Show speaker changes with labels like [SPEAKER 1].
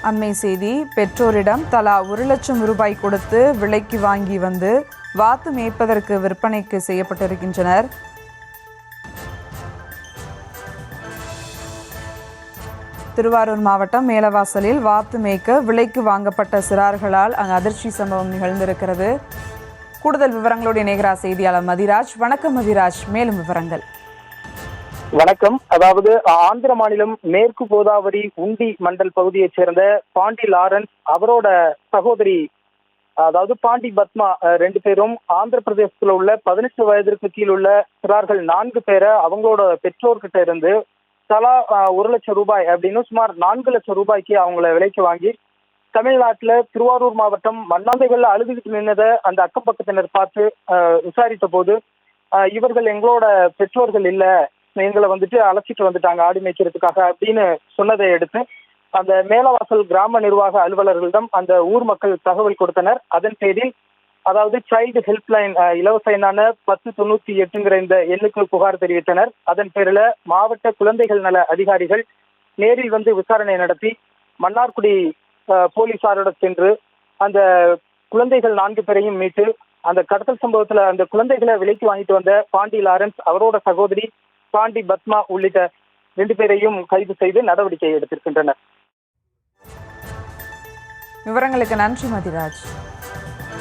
[SPEAKER 1] அண்மை செய்தி, பெற்றோரிடம் தலா 1,00,000 ரூபாய் கொடுத்து விலைக்கு வாங்கி வந்து வாத்து மேய்ப்பதற்கு விற்பனைக்கு செய்யப்பட்டிருக்கின்றனர். திருவாரூர் மாவட்டம் மேலவாசலில் வாத்து மேய்க்க விலைக்கு வாங்கப்பட்ட சிறார்களால் அங்கு அதிர்ச்சி சம்பவம் நிகழ்ந்திருக்கிறது. கூடுதல் விவரங்களோடு இணைகிறார் செய்தியாளர் மதிராஜ். வணக்கம் மதிராஜ், மேலும் விவரங்கள்.
[SPEAKER 2] வணக்கம். அதாவது ஆந்திர மாநிலம் மேற்கு கோதாவரி உண்டி மண்டல் பகுதியைச் சேர்ந்த பாண்டி லாரன்ஸ், அவரோட சகோதரி அதாவது பாண்டி பத்மா, 2 பேரும் ஆந்திர பிரதேசத்துல உள்ள 18 வயதிற்கு கீழ் உள்ள சிறார்கள் 4 பேரை அவங்களோட பெற்றோர்கிட்ட இருந்து தலா 1,00,000 ரூபாய் அப்படின்னு சுமார் 4 லட்சம் ரூபாய்க்கு அவங்கள விலைக்கு வாங்கி தமிழ்நாட்டுல திருவாரூர் மாவட்டம் மண்ணாந்தைகள்ல அழுதுகிட்டு நின்னதை அந்த அக்கம் பக்கத்தினர் பார்த்து விசாரித்த போது, இவர்கள் எங்களோட பெற்றோர்கள் இல்ல, எங்களை வந்துட்டு அழைச்சிட்டு வந்துட்டாங்க ஆடு மேய்க்கிறதுக்காக அப்படின்னு சொன்னதை எடுத்து அந்த மேலவாசல் கிராம நிர்வாக அலுவலர்களிடம் அந்த ஊர் மக்கள் தகவல் கொடுத்தனர். அதன் பேரில் அதாவது சைல்டு ஹெல்ப்லைன் இலவச எண்ணான 1098ங்கிற இந்த எண்ணுக்கு புகார் தெரிவித்தனர். அதன் பேரில் மாவட்ட குழந்தைகள் நல அதிகாரிகள் நேரில் வந்து விசாரணை நடத்தி மன்னார்குடி போலீசாரோட சென்று அந்த குழந்தைகள் 4 பேரையும் மீட்டு அந்த கடத்தல் சம்பவத்துல அந்த குழந்தைகளை விலைக்கு வாங்கிட்டு வந்த பாண்டி லாரன்ஸ், அவரோட சகோதரி பாண்டி பத்மா உள்ளிட்ட 2 பேரையும் கைது செய்து நடவடிக்கை எடுத்திருக்கின்றனர்.
[SPEAKER 1] விவரங்களுக்கு நன்றி மதிராஜ்.